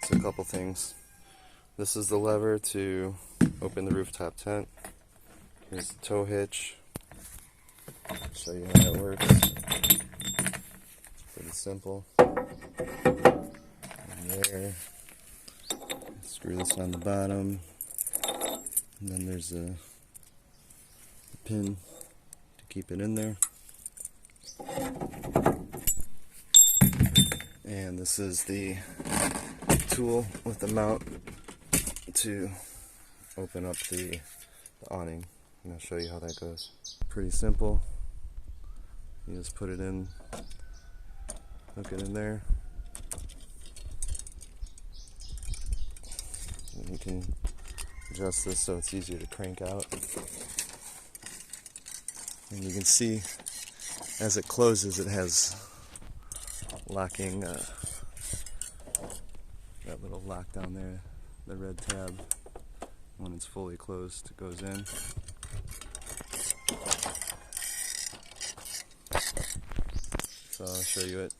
just a couple things. This is the lever to open the rooftop tent. Here's the tow hitch. I'll show you how that works. It's pretty simple. And there. Screw this on the bottom. And then there's a pin to keep it in there. And this is the tool with the mount to open up the awning. And I'll show you how that goes. Pretty simple. You just put it in, hook it in there, and you can adjust this so it's easier to crank out. And you can see as it closes, it has locking, that little lock down there, the red tab. When it's fully closed, it goes in. So I'll show you it.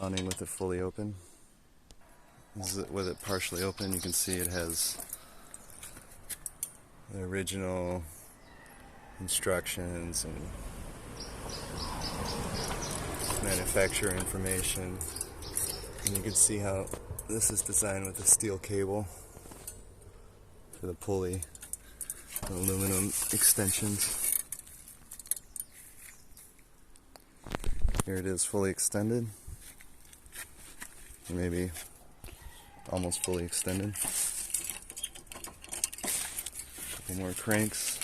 Awning with it fully open. This is it with it partially open. You can see it has the original instructions and manufacturer information. And you can see how this is designed with a steel cable for the pulley, the aluminum extensions. Here it is fully extended, or maybe almost fully extended. Couple more cranks,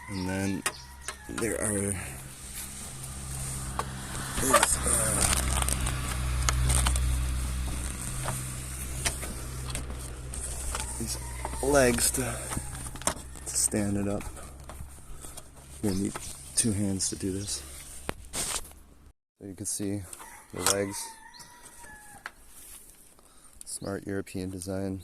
and then there are these legs to stand it up. You're gonna need two hands to do this. So you can see the legs. Smart European design.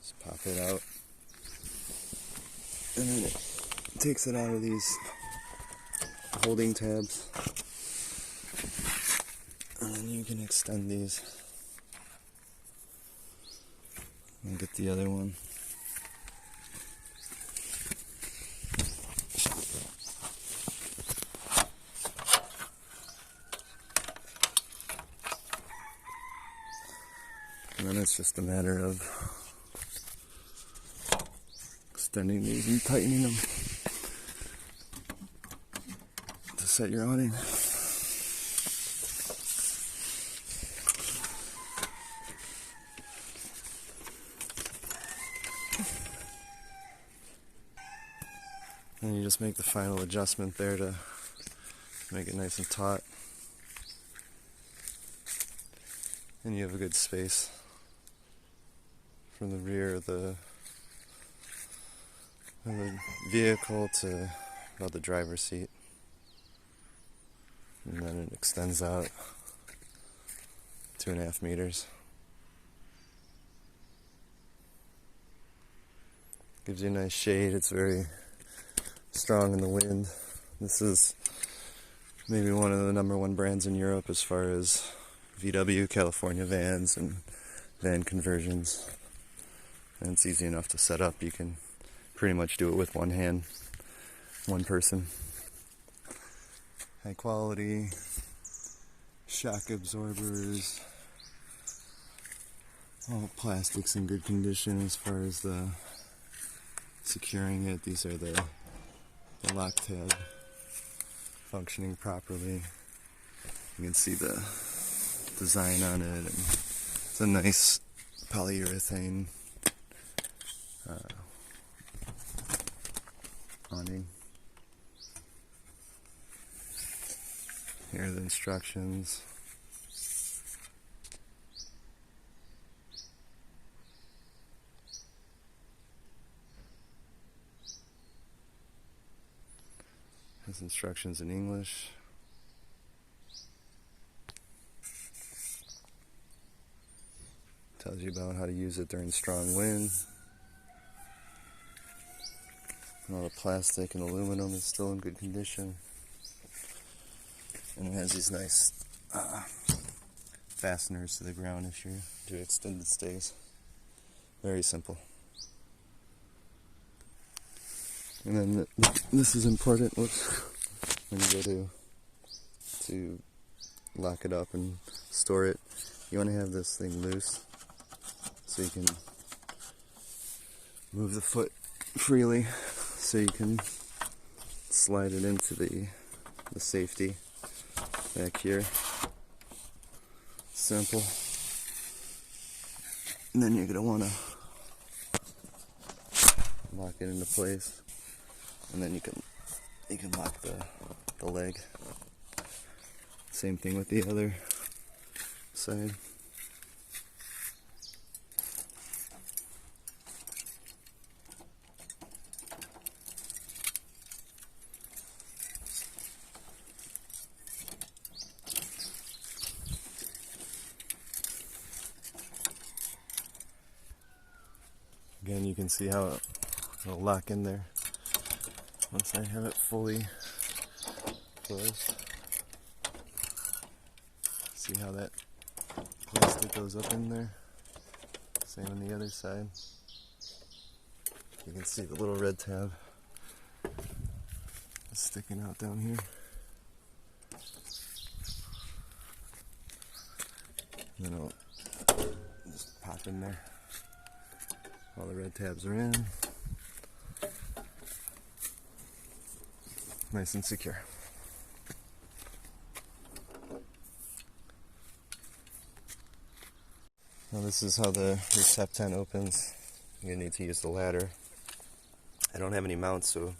Just pop it out. And then it takes it out of these holding tabs. And then you can extend these. And get the other one. And then it's just a matter of extending these and tightening them to set your awning. And you just make the final adjustment there to make it nice and taut. And you have a good space from the rear of the vehicle to about the driver's seat. And then it extends out 2.5 meters. Gives you a nice shade. It's very strong in the wind. This is maybe one of the #1 brands in Europe as far as VW California vans and van conversions. And it's easy enough to set up. You can pretty much do it with one hand, one person. High quality shock absorbers, all plastics in good condition as far as the securing it. These are the lock tab functioning properly. You can see the design on it, and it's a nice polyurethane awning. Here are the instructions. Has instructions in English. Tells you about how to use it during strong wind. All the plastic and aluminum is still in good condition. And it has these nice fasteners to the ground if you do extended stays. Very simple. And then this is important when you go to lock it up and store it. You want to have this thing loose so you can move the foot freely, so you can slide it into the safety back here. Simple. And then you're going to want to lock it into place. And then you can lock the leg. Same thing with the other side. Again, you can see how it'll lock in there once I have it fully closed. See how that plastic goes up in there? Same on the other side. You can see the little red tab is sticking out down here. And then it'll just pop in there. All the red tabs are in. Nice and secure. Now this is how the rooftop tent opens. You're gonna need to use the ladder. I don't have any mounts, so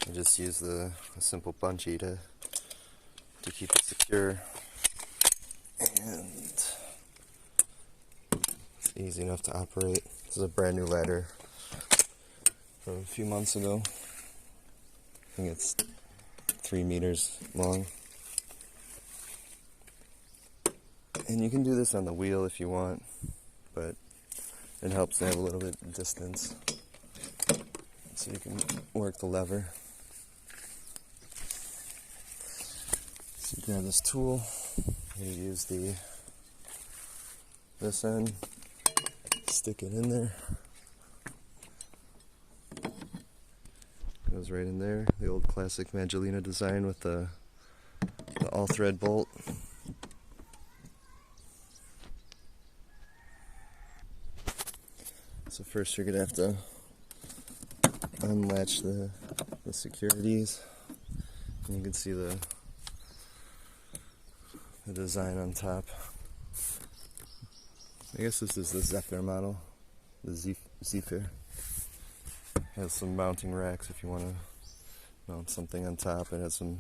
I just use a simple bungee to keep it secure. And it's easy enough to operate. This is a brand new ladder from a few months ago. I think it's 3 meters long. And you can do this on the wheel if you want, but it helps to have a little bit of distance so you can work the lever. So you grab this tool, you use this end, stick it in there. Goes right in there. The old classic Maggiolina design with the all-thread bolt. So first you're going to have to unlatch the securities. And you can see the design on top. I guess this is the Zephyr model, the Zephyr. Has some mounting racks if you want to mount something on top. It has some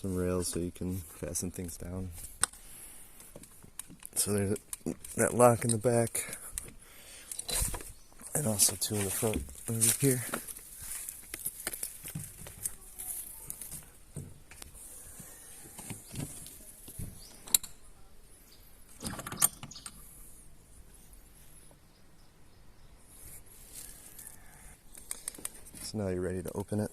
rails so you can fasten things down. So there's that lock in the back, and also two in the front over here. So now you're ready to open it.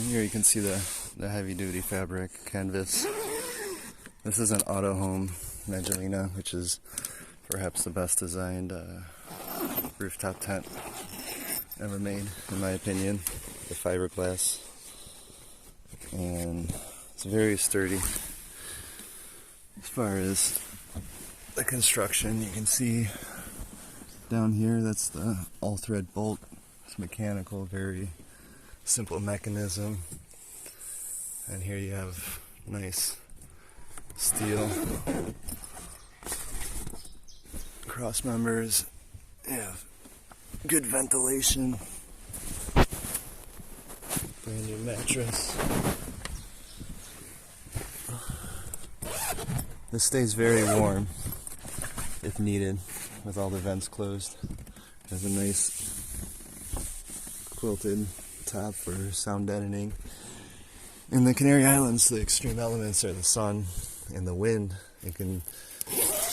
Here you can see the heavy-duty fabric canvas. This is an Auto Home Maggiolina, which is perhaps the best designed rooftop tent ever made, in my opinion. The fiberglass, and it's very sturdy. As far as the construction, you can see down here, that's the all-thread bolt It's mechanical, very simple mechanism. And here you have nice steel cross members. You have good ventilation. Brand new mattress. This stays very warm if needed with all the vents closed. Has a nice quilted top for sound deadening. In the Canary Islands, the extreme elements are the sun and the wind. It can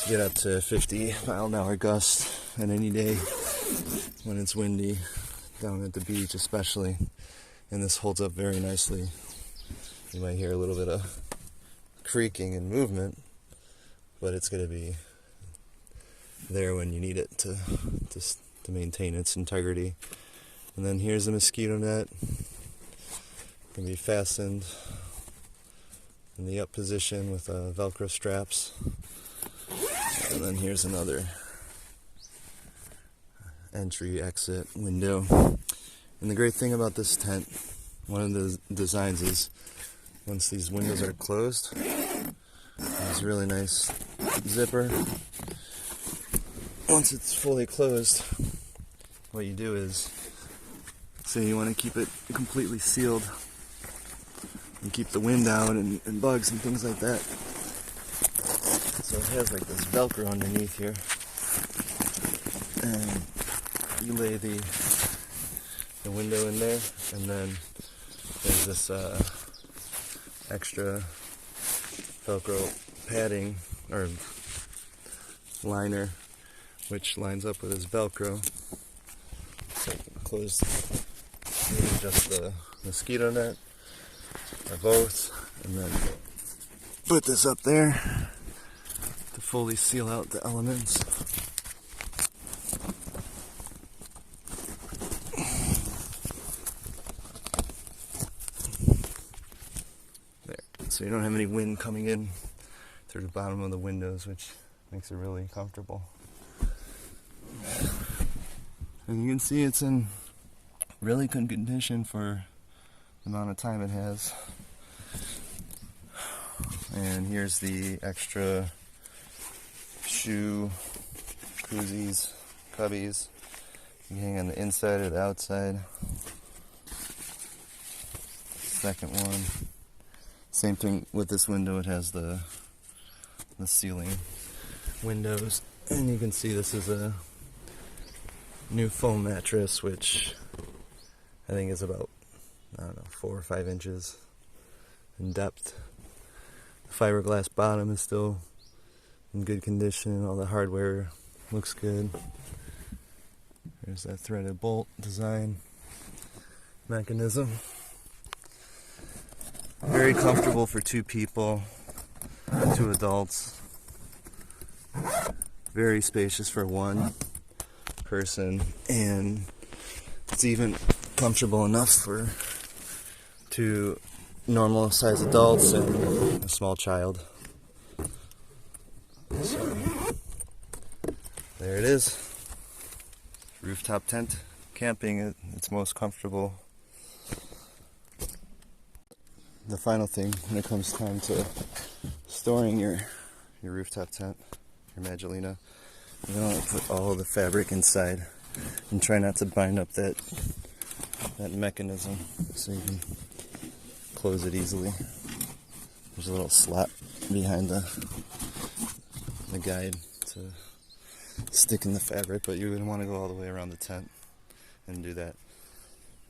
get up to 50-mile-an-hour gusts on any day when it's windy, down at the beach especially. And this holds up very nicely. You might hear a little bit of creaking and movement, but it's going to be there when you need it to maintain its integrity. And then here's a mosquito net. It can be fastened in the up position with Velcro straps. And then here's another entry exit window. And the great thing about this tent, one of the designs is once these windows are closed, there's a really nice zipper. Once it's fully closed, what you do is, say you want to keep it completely sealed and keep the wind out and bugs and things like that. So it has like this Velcro underneath here, and you lay the window in there, and then there's this extra Velcro padding or liner which lines up with this Velcro. So you can close maybe just the mosquito net or both, and then put this up there to fully seal out the elements. There, so you don't have any wind coming in through the bottom of the windows, which makes it really comfortable. And you can see it's in really good condition for the amount of time it has. And here's the extra shoe koozies, cubbies. You can hang on the inside or the outside. Second one. Same thing with this window, it has the ceiling windows. And you can see this is a new foam mattress, which I think is about, 4 or 5 inches in depth. The fiberglass bottom is still in good condition. All the hardware looks good. There's that threaded bolt design mechanism. Very comfortable for 2 people, 2 adults. Very spacious for 1 person, and it's even comfortable enough for 2 normal size adults and a small child. So there it is. Rooftop tent camping at its most comfortable. The final thing when it comes time to storing your rooftop tent, your Maggiolina, you're going to put all the fabric inside and try not to bind up that mechanism so you can close it easily. There's a little slot behind the guide to stick in the fabric, but you wouldn't want to go all the way around the tent and do that.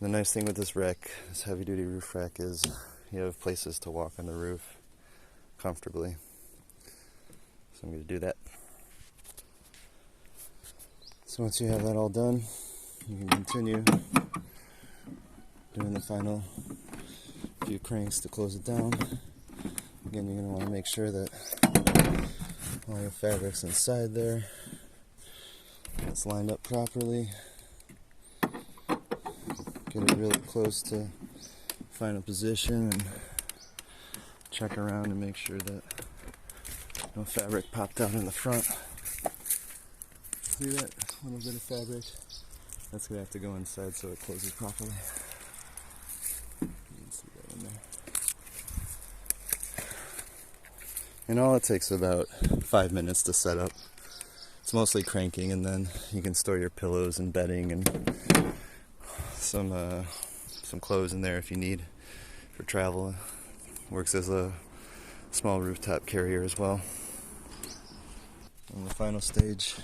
The nice thing with this rack, this heavy duty roof rack, is you have places to walk on the roof comfortably. So I'm going to do that. So once you have that all done, you can continue doing the final few cranks to close it down. Again, you're going to want to make sure that all your fabric's inside there. It's lined up properly. Get it really close to final position and check around and make sure that no fabric popped out in the front. See that? A little bit of fabric That's gonna have to go inside so it closes properly. You can see that in there. And all it takes about 5 minutes to set up. It's mostly cranking, and then you can store your pillows and bedding and some clothes in there if you need for travel. Works as a small rooftop carrier as well. And the final stage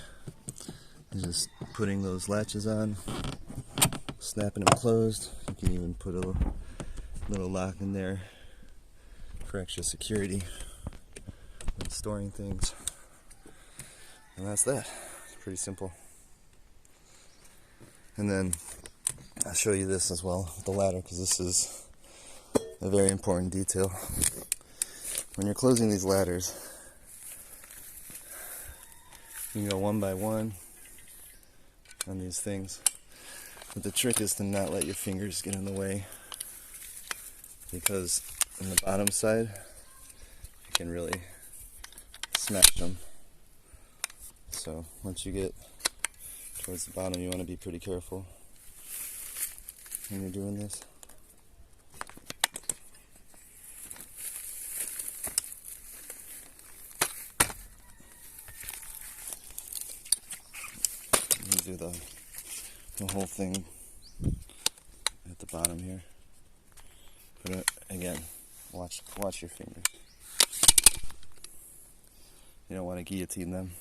is just putting those latches on, snapping them closed. You can even put a little lock in there for extra security when storing things. And that's that. It's pretty simple. And then I'll show you this as well, the ladder, because this is a very important detail. When you're closing these ladders, you can go one by one on these things, but the trick is to not let your fingers get in the way, because on the bottom side you can really smash them. So once you get towards the bottom, you want to be pretty careful when you're doing this. You do the whole thing at the bottom here. But again, watch your fingers. You don't want to guillotine them.